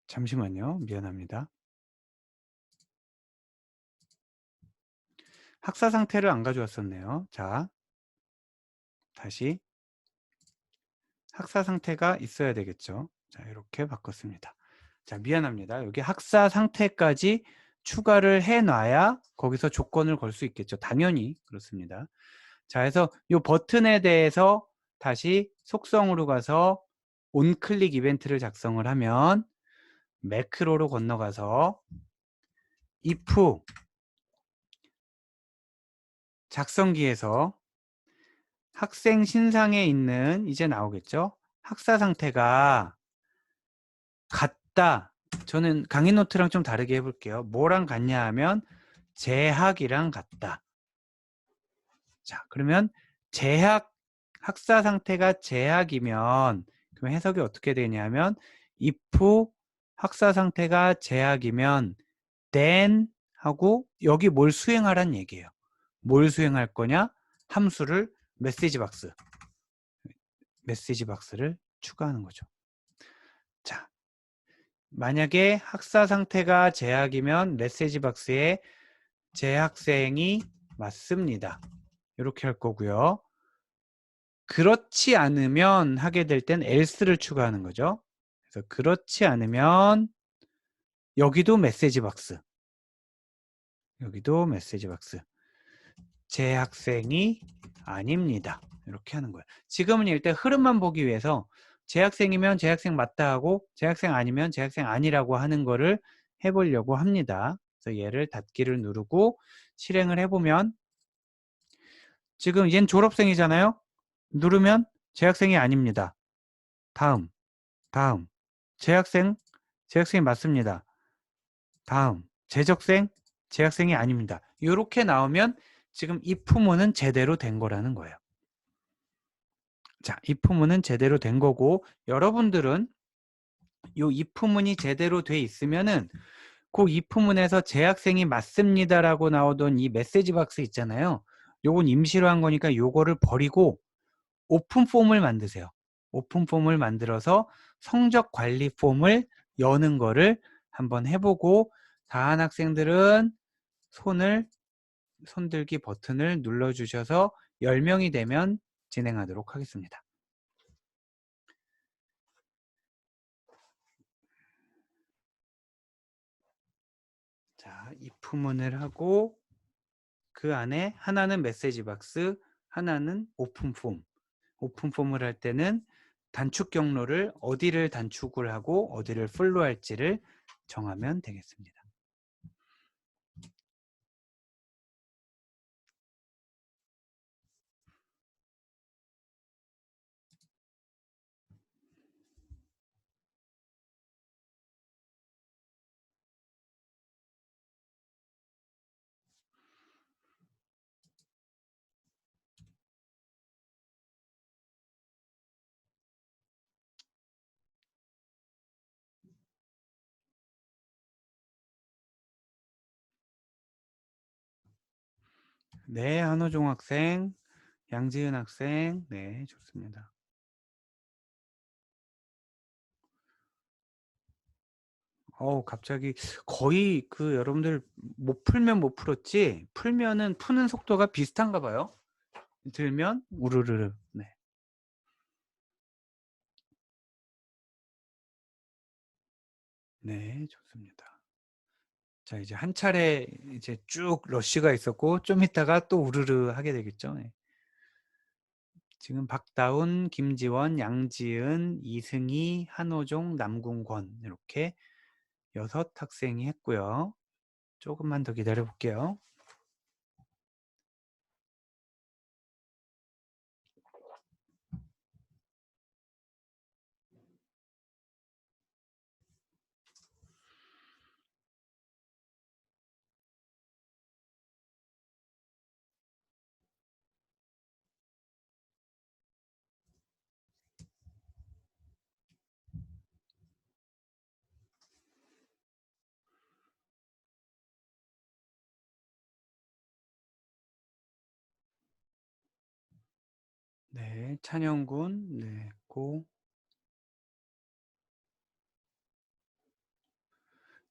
잠시만요. 미안합니다. 학사 상태를 안 가져왔었네요. 자, 다시 학사 상태가 있어야 되겠죠. 자, 이렇게 바꿨습니다. 자, 미안합니다. 여기 학사 상태까지 추가를 해 놔야 거기서 조건을 걸 수 있겠죠. 당연히 그렇습니다. 자, 그래서 이 버튼에 대해서 다시 속성으로 가서 온클릭 이벤트를 작성을 하면 매크로로 건너가서 if 작성기에서 학생 신상에 있는 이제 나오겠죠. 학사 상태가 같다. 저는 강의 노트랑 좀 다르게 해볼게요. 뭐랑 같냐 하면 재학이랑 같다. 자, 그러면 재학, 학사 상태가 재학이면 그럼 해석이 어떻게 되냐면 if 학사 상태가 재학이면 then 하고 여기 뭘 수행하란 얘기예요. 뭘 수행할 거냐? 함수를 메시지 박스를 추가하는 거죠. 자, 만약에 학사 상태가 재학이면 메시지 박스에 재학생이 맞습니다. 이렇게 할 거고요. 그렇지 않으면 하게 될 땐 else를 추가하는 거죠. 그래서 그렇지 않으면 여기도 메시지 박스. 여기도 메시지 박스. 재학생이 아닙니다. 이렇게 하는 거예요. 지금은 일단 흐름만 보기 위해서 재학생이면 재학생 맞다 하고 재학생 아니면 재학생 아니라고 하는 거를 해보려고 합니다. 그래서 얘를 닫기를 누르고 실행을 해보면 지금 얜 졸업생이잖아요. 누르면 재학생이 아닙니다. 다음 재학생이 맞습니다. 다음 재학생이 아닙니다. 이렇게 나오면 지금 if문은 제대로 된 거라는 거예요. 자, if문은 제대로 된 거고 여러분들은 이 if문이 제대로 돼 있으면은 그 if문에서 재학생이 맞습니다라고 나오던 이 메시지 박스 있잖아요. 요건 임시로 한 거니까 요거를 버리고 오픈 폼을 만드세요. 오픈 폼을 만들어서 성적 관리 폼을 여는 거를 한번 해보고 다 한 학생들은 손들기 버튼을 눌러주셔서 10명이 되면 진행하도록 하겠습니다. 자, if문을 하고 그 안에 하나는 메시지 박스, 하나는 오픈 폼. 오픈 폼을 할 때는 단축 경로를 어디를 단축을 하고 어디를 풀로 할지를 정하면 되겠습니다. 네, 한호종 학생, 양지은 학생, 네, 좋습니다. 갑자기 거의 여러분들 못 풀면 못 풀었지 풀면은 푸는 속도가 비슷한가 봐요. 들면 우르르르. 네. 네, 좋습니다. 자, 이제 한 차례 이제 쭉 러쉬가 있었고 좀 있다가 또 우르르 하게 되겠죠. 네. 지금 박다운, 김지원, 양지은, 이승희, 한호종, 남궁권 이렇게 6학생이 했고요. 조금만 더 기다려 볼게요. 네, 찬영군, 네, 고,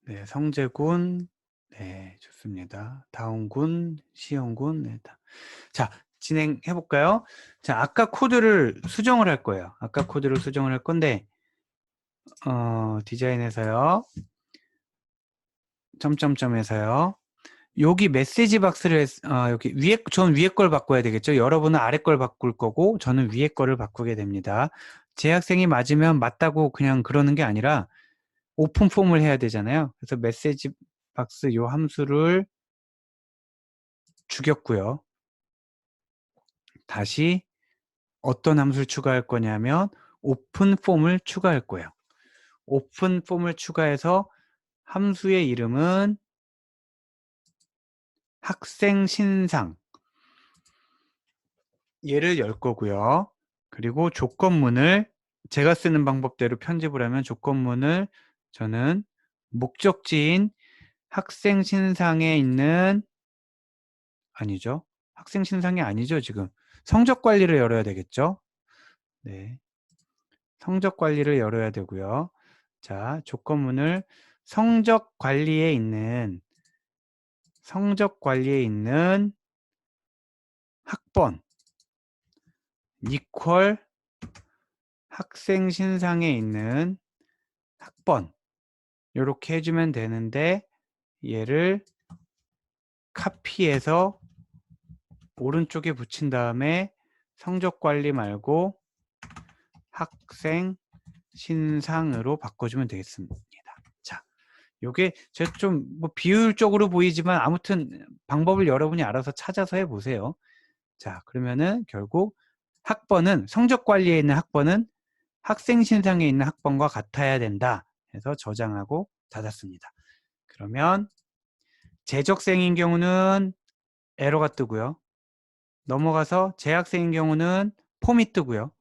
네, 성재군, 네, 좋습니다. 다운군, 시영군, 네, 자, 진행해 볼까요? 자, 아까 코드를 수정을 할 거예요. 아까 코드를 수정을 할 건데, 디자인에서요, 점점점에서요, 여기 메시지 박스를, 여기 전 위에 걸 바꿔야 되겠죠? 여러분은 아래 걸 바꿀 거고, 저는 위에 거를 바꾸게 됩니다. 제 학생이 맞으면 맞다고 그냥 그러는 게 아니라, 오픈 폼을 해야 되잖아요. 그래서 메시지 박스 요 함수를 죽였고요. 다시 어떤 함수를 추가할 거냐면 오픈 폼을 추가할 거예요. 오픈 폼을 추가해서 함수의 이름은 학생 신상 얘를 열 거고요. 그리고 조건문을 제가 쓰는 방법대로 편집을 하면 조건문을 저는 목적지인 학생 신상에 있는 아니죠. 학생 신상이 아니죠. 지금 성적 관리를 열어야 되겠죠. 네. 성적 관리를 열어야 되고요. 자, 조건문을 성적 관리에 있는 학번 이퀄 학생 신상에 있는 학번 이렇게 해주면 되는데 얘를 카피해서 오른쪽에 붙인 다음에 성적 관리 말고 학생 신상으로 바꿔주면 되겠습니다. 자, 요게 제가 좀 뭐 비효율적으로 보이지만 아무튼 방법을 여러분이 알아서 찾아서 해보세요. 자, 그러면은 결국 학번은 성적 관리에 있는 학번은 학생 신상에 있는 학번과 같아야 된다 해서 저장하고 닫았습니다. 그러면 재적생인 경우는 에러가 뜨고요. 넘어가서 재학생인 경우는 폼이 뜨고요.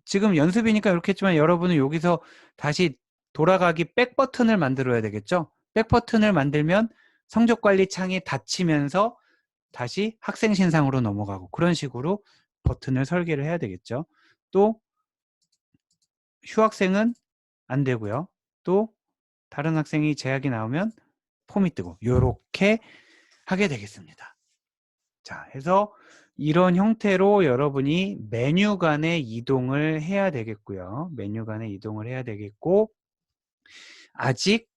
지금 연습이니까 이렇게 했지만 여러분은 여기서 다시 돌아가기 백 버튼을 만들어야 되겠죠. 백 버튼을 만들면 성적관리 창이 닫히면서 다시 학생 신상으로 넘어가고 그런 식으로 버튼을 설계를 해야 되겠죠. 또 휴학생은 안 되고요. 또 다른 학생이 제약이 나오면 폼이 뜨고 이렇게 하게 되겠습니다. 자, 해서 이런 형태로 여러분이 메뉴 간의 이동을 해야 되겠고요. 메뉴 간의 이동을 해야 되겠고 아직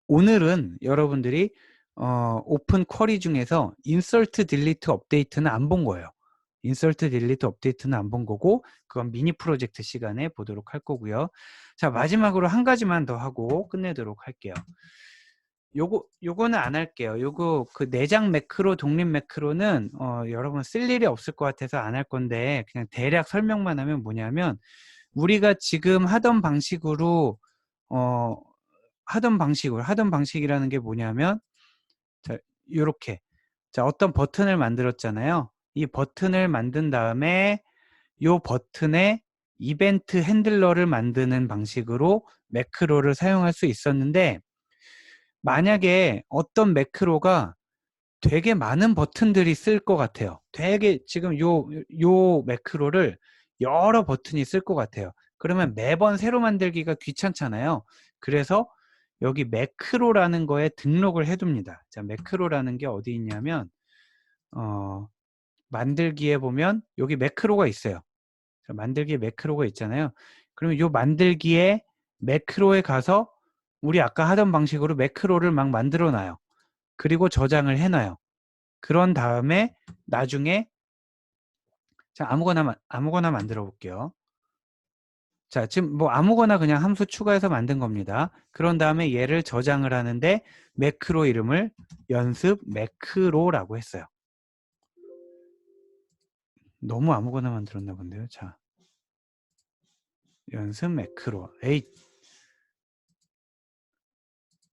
오늘은 여러분들이 오픈 쿼리 중에서 인서트 딜리트 업데이트는 안 본 거예요. 인서트 딜리트 업데이트는 안 본 거고 그건 미니 프로젝트 시간에 보도록 할 거고요. 자, 마지막으로 한 가지만 더 하고 끝내도록 할게요. 요거는 안 할게요. 요거 그 내장 매크로 독립 매크로는 여러분 쓸 일이 없을 것 같아서 안 할 건데 그냥 대략 설명만 하면 뭐냐면 우리가 지금 하던 방식으로 하던 방식이라는 게 뭐냐면 자, 요렇게 자, 어떤 버튼을 만들었잖아요. 이 버튼을 만든 다음에 요 버튼에 이벤트 핸들러를 만드는 방식으로 매크로를 사용할 수 있었는데 만약에 어떤 매크로가 되게 많은 버튼들이 쓸 것 같아요. 되게 지금 요 매크로를 여러 버튼이 쓸 것 같아요. 그러면 매번 새로 만들기가 귀찮잖아요. 그래서 여기 매크로라는 거에 등록을 해둡니다. 자, 매크로라는 게 어디 있냐면 만들기에 보면 여기 매크로가 있어요. 자, 만들기에 매크로가 있잖아요. 그러면 요 만들기에 매크로에 가서 우리 아까 하던 방식으로 매크로를 막 만들어 놔요. 그리고 저장을 해놔요. 그런 다음에 나중에 자, 아무거나 만들어 볼게요. 자, 지금 뭐 아무거나 그냥 함수 추가해서 만든 겁니다. 그런 다음에 얘를 저장을 하는데 매크로 이름을 연습 매크로라고 했어요. 너무 아무거나 만들었나 본데요. 자, 연습 매크로. 에이,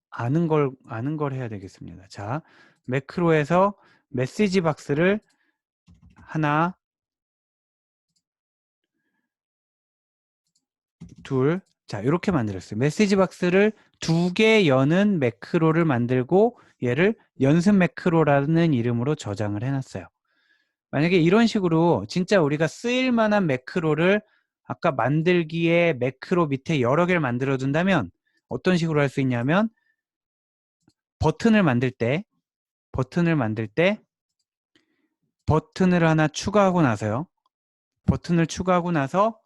아는 걸 해야 되겠습니다. 자, 매크로에서 메시지 박스를 하나, 둘, 자, 이렇게 만들었어요. 메시지 박스를 2개 여는 매크로를 만들고 얘를 연습 매크로라는 이름으로 저장을 해놨어요. 만약에 이런 식으로 진짜 우리가 쓰일 만한 매크로를 아까 만들기에 매크로 밑에 여러 개를 만들어 둔다면 어떤 식으로 할 수 있냐면 버튼을 만들 때 버튼을 하나 추가하고 나서요. 버튼을 추가하고 나서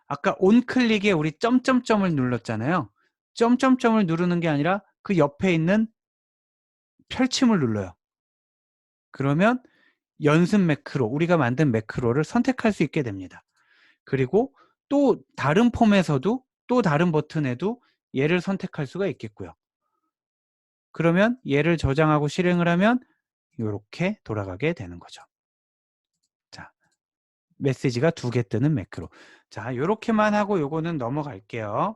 아까 온클릭에 우리 점점점을 눌렀잖아요. 점점점을 누르는 게 아니라 그 옆에 있는 펼침을 눌러요. 그러면 연습 매크로, 우리가 만든 매크로를 선택할 수 있게 됩니다. 그리고 또 다른 폼에서도 또 다른 버튼에도 얘를 선택할 수가 있겠고요. 그러면 얘를 저장하고 실행을 하면 이렇게 돌아가게 되는 거죠. 자, 메시지가 2개 뜨는 매크로. 자, 요렇게만 하고 요거는 넘어갈게요.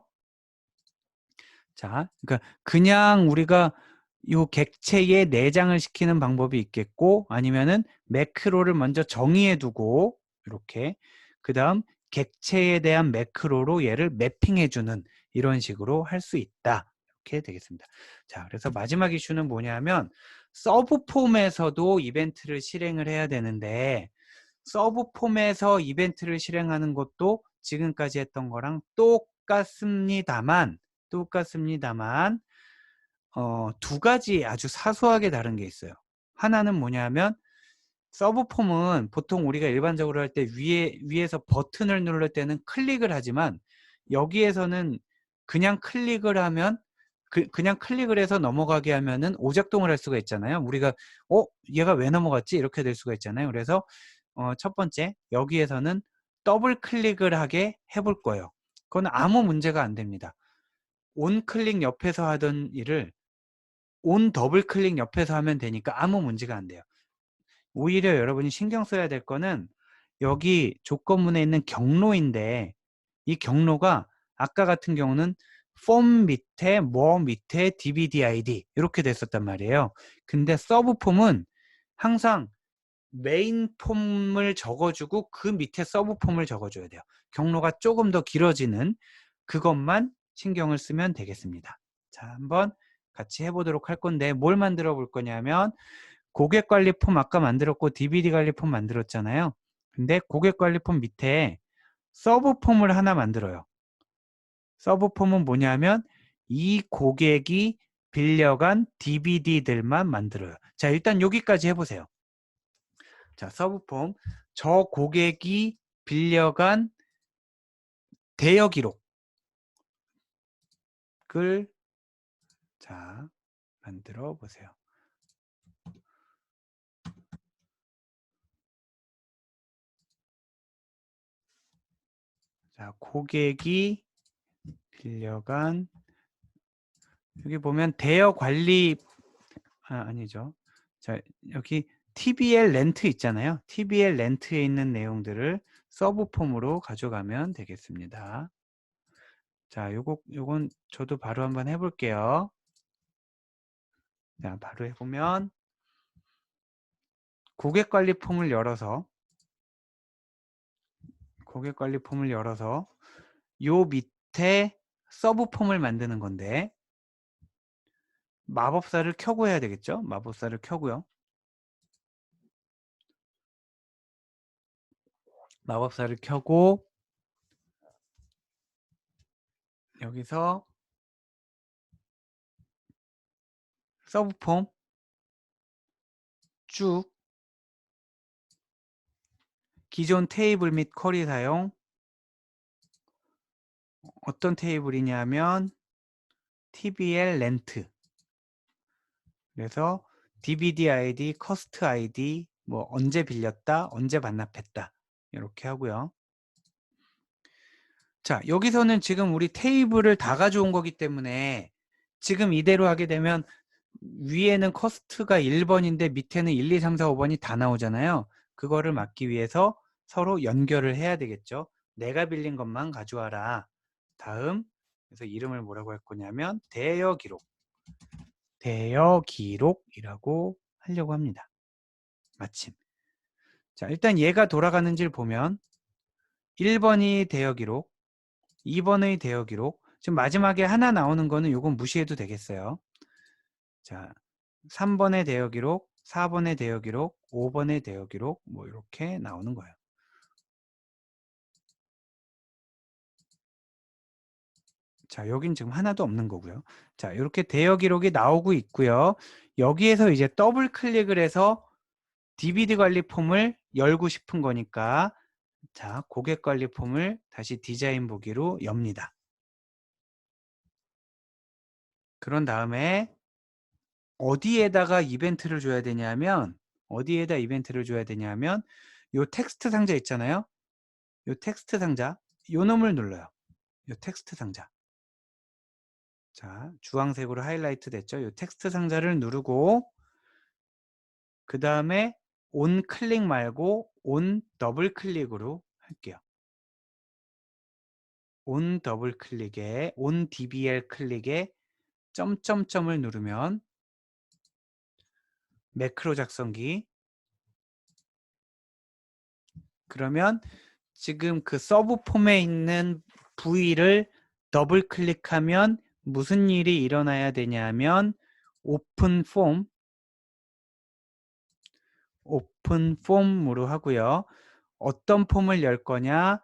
자, 그러니까 그냥 우리가 요 객체에 내장을 시키는 방법이 있겠고 아니면은 매크로를 먼저 정의해 두고 이렇게 그다음 객체에 대한 매크로로 얘를 매핑해 주는 이런 식으로 할 수 있다. 이렇게 되겠습니다. 자, 그래서 마지막 이슈는 뭐냐면 서브 폼에서도 이벤트를 실행을 해야 되는데 서브 폼에서 이벤트를 실행하는 것도 지금까지 했던 거랑 똑같습니다만 2가지 아주 사소하게 다른 게 있어요. 하나는 뭐냐면 서브 폼은 보통 우리가 일반적으로 할 때 위에서 버튼을 누를 때는 클릭을 하지만 여기에서는 그냥 클릭을 하면 그냥 클릭을 해서 넘어가게 하면은 오작동을 할 수가 있잖아요. 우리가 얘가 왜 넘어갔지? 이렇게 될 수가 있잖아요. 그래서 첫 번째 여기에서는 더블 클릭을 하게 해볼 거예요. 그건 아무 문제가 안 됩니다. 온 클릭 옆에서 하던 일을 온 더블 클릭 옆에서 하면 되니까 아무 문제가 안 돼요. 오히려 여러분이 신경 써야 될 거는 여기 조건문에 있는 경로인데 이 경로가 아까 같은 경우는 폼 밑에 뭐 밑에 dbdid 이렇게 됐었단 말이에요. 근데 서브 폼은 항상 메인 폼을 적어주고 그 밑에 서브 폼을 적어줘야 돼요. 경로가 조금 더 길어지는 그것만 신경을 쓰면 되겠습니다. 자, 한번 같이 해보도록 할 건데 뭘 만들어 볼 거냐면 고객관리 폼 아까 만들었고 DVD 관리 폼 만들었잖아요. 근데 고객관리 폼 밑에 서브 폼을 하나 만들어요. 서브 폼은 뭐냐면 이 고객이 빌려간 DVD들만 만들어요. 자, 일단 여기까지 해보세요. 자, 서브 폼. 저 고객이 빌려간 대여 기록을 자, 만들어 보세요. 자, 고객이 빌려간 여기 보면 대여 관리 아니죠. 자, 여기 TBL 렌트 있잖아요. TBL 렌트에 있는 내용들을 서브 폼으로 가져가면 되겠습니다. 자, 요건 저도 바로 한번 해볼게요. 자, 바로 해보면 고객관리 폼을 열어서 요 밑에 서브 폼을 만드는 건데 마법사를 켜고 해야 되겠죠? 마법사를 켜고요. 마법사를 켜고 여기서 서브 폼 쭉 기존 테이블 및 쿼리 사용 어떤 테이블이냐면 TBL 렌트 그래서 DVD ID, 커스트 ID 뭐 언제 빌렸다, 언제 반납했다 이렇게 하고요. 자, 여기서는 지금 우리 테이블을 다 가져온 거기 때문에 지금 이대로 하게 되면 위에는 커스트가 1번인데 밑에는 1, 2, 3, 4, 5번이 다 나오잖아요. 그거를 막기 위해서 서로 연결을 해야 되겠죠. 내가 빌린 것만 가져와라. 다음 그래서 이름을 뭐라고 할 거냐면 대여 기록이라고 하려고 합니다. 마침. 자, 일단 얘가 돌아가는지를 보면 1번이 대여 기록, 2번의 대여 기록, 지금 마지막에 하나 나오는 거는 이건 무시해도 되겠어요. 자, 3번의 대여 기록, 4번의 대여 기록, 5번의 대여 기록 뭐 이렇게 나오는 거예요. 자, 여긴 지금 하나도 없는 거고요. 자, 이렇게 대여 기록이 나오고 있고요. 여기에서 이제 더블 클릭을 해서 DVD 관리 폼을 열고 싶은 거니까 자, 고객 관리 폼을 다시 디자인 보기로 엽니다. 그런 다음에 어디에다가 이벤트를 줘야 되냐면 요 텍스트 상자 있잖아요. 요 텍스트 상자 요 놈을 눌러요. 요 텍스트 상자. 자, 주황색으로 하이라이트 됐죠. 요 텍스트 상자를 누르고 그 다음에 온 클릭 말고 온 더블 클릭으로 할게요. 온 더블 클릭에 온 DBL 클릭에 점점점을 누르면 매크로 작성기. 그러면 지금 그 서브 폼에 있는 부위를 더블 클릭하면 무슨 일이 일어나야 되냐면 오픈 폼으로 하고요. 어떤 폼을 열 거냐?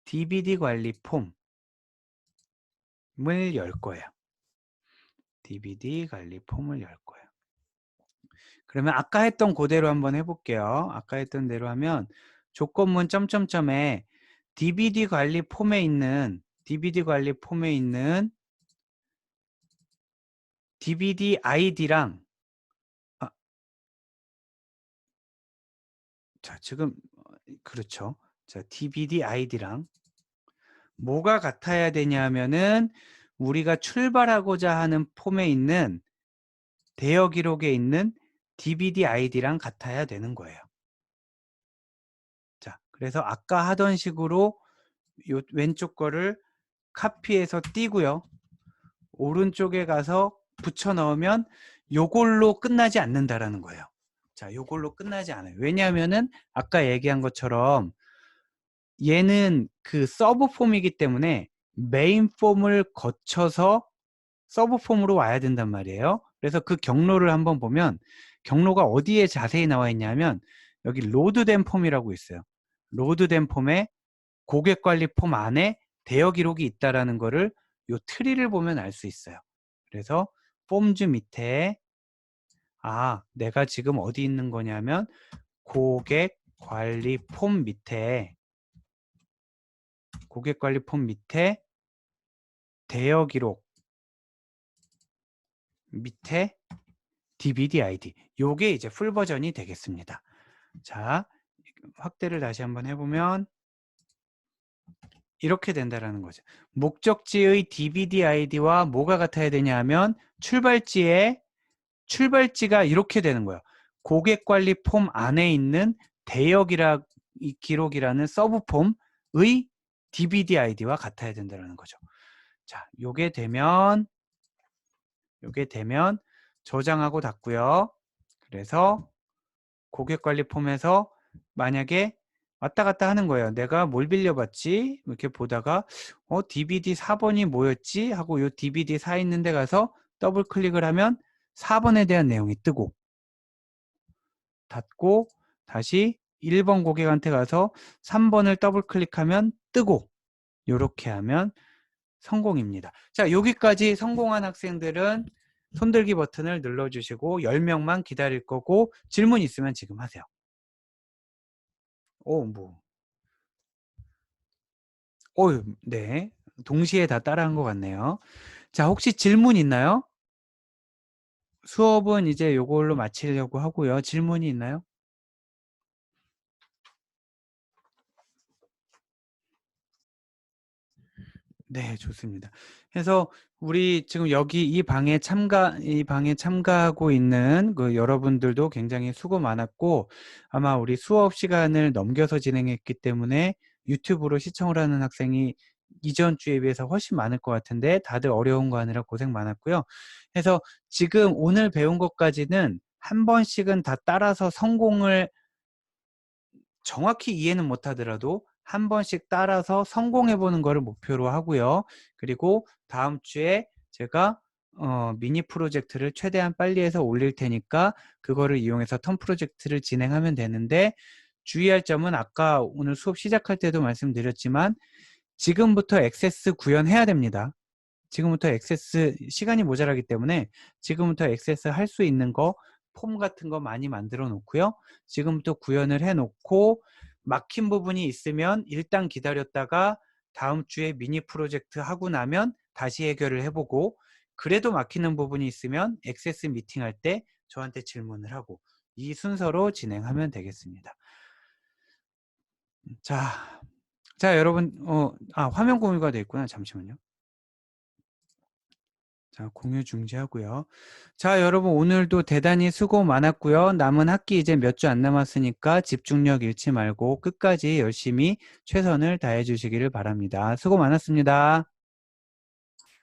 DVD 관리 폼을 열 거예요. DVD 관리 폼을 열 거예요. 그러면 아까 했던 그대로 한번 해볼게요. 아까 했던 대로 하면 조건문 점점점에 DVD 관리 폼에 있는 DVD 아이디랑 자, 지금 그렇죠. 자, DVD 아이디랑 뭐가 같아야 되냐면은 우리가 출발하고자 하는 폼에 있는 대여 기록에 있는 DVD 아이디랑 같아야 되는 거예요. 자, 그래서 아까 하던 식으로 요 왼쪽 거를 카피해서 띄고요. 오른쪽에 가서 붙여 넣으면 요걸로 끝나지 않는다라는 거예요. 자, 요걸로 끝나지 않아요. 왜냐하면은 아까 얘기한 것처럼 얘는 그 서브 폼이기 때문에 메인 폼을 거쳐서 서브 폼으로 와야 된단 말이에요. 그래서 그 경로를 한번 보면 경로가 어디에 자세히 나와 있냐면 여기 로드된 폼이라고 있어요. 로드된 폼에 고객 관리 폼 안에 대여 기록이 있다라는 거를 요 트리를 보면 알 수 있어요. 그래서 폼즈 밑에 내가 지금 어디 있는 거냐면 고객 관리 폼 밑에 대여 기록 밑에 DVD ID 요게 이제 풀 버전이 되겠습니다. 자, 확대를 다시 한번 해보면 이렇게 된다라는 거죠. 목적지의 DVD ID와 뭐가 같아야 되냐 하면 출발지가 이렇게 되는 거예요. 고객 관리 폼 안에 있는 대여 기록이라는 서브 폼의 DVD ID와 같아야 된다는 거죠. 자, 요게 되면 저장하고 닫고요. 그래서 고객 관리 폼에서 만약에 왔다 갔다 하는 거예요. 내가 뭘 빌려봤지? 이렇게 보다가 DVD 4번이 뭐였지? 하고 요 DVD 4 있는 데 가서 더블 클릭을 하면 4번에 대한 내용이 뜨고 닫고 다시 1번 고객한테 가서 3번을 더블 클릭하면 뜨고 요렇게 하면 성공입니다. 자, 여기까지 성공한 학생들은 손들기 버튼을 눌러주시고 10명만 기다릴 거고 질문 있으면 지금 하세요. 네. 동시에 다 따라한 것 같네요. 자, 혹시 질문 있나요? 수업은 이제 요걸로 마치려고 하고요. 질문이 있나요? 네, 좋습니다. 그래서 우리 지금 여기 이 방에 참가하고 있는 그 여러분들도 굉장히 수고 많았고 아마 우리 수업 시간을 넘겨서 진행했기 때문에 유튜브로 시청을 하는 학생이 이전 주에 비해서 훨씬 많을 것 같은데 다들 어려운 거 하느라 고생 많았고요. 그래서 지금 오늘 배운 것까지는 한 번씩은 다 따라서 성공을 정확히 이해는 못하더라도 한 번씩 따라서 성공해 보는 것을 목표로 하고요. 그리고 다음 주에 제가 미니 프로젝트를 최대한 빨리 해서 올릴 테니까 그거를 이용해서 턴 프로젝트를 진행하면 되는데, 주의할 점은 아까 오늘 수업 시작할 때도 말씀드렸지만 지금부터 액세스 구현해야 됩니다. 지금부터 액세스 시간이 모자라기 때문에 지금부터 액세스 할 수 있는 거, 폼 같은 거 많이 만들어 놓고요. 지금부터 구현을 해 놓고 막힌 부분이 있으면 일단 기다렸다가 다음 주에 미니 프로젝트 하고 나면 다시 해결을 해보고, 그래도 막히는 부분이 있으면 액세스 미팅 할 때 저한테 질문을 하고, 이 순서로 진행하면 되겠습니다. 자 여러분, 화면 공유가 돼 있구나. 잠시만요. 자, 공유 중지하고요. 자, 여러분 오늘도 대단히 수고 많았고요. 남은 학기 이제 몇 주 안 남았으니까 집중력 잃지 말고 끝까지 열심히 최선을 다해 주시기를 바랍니다. 수고 많았습니다.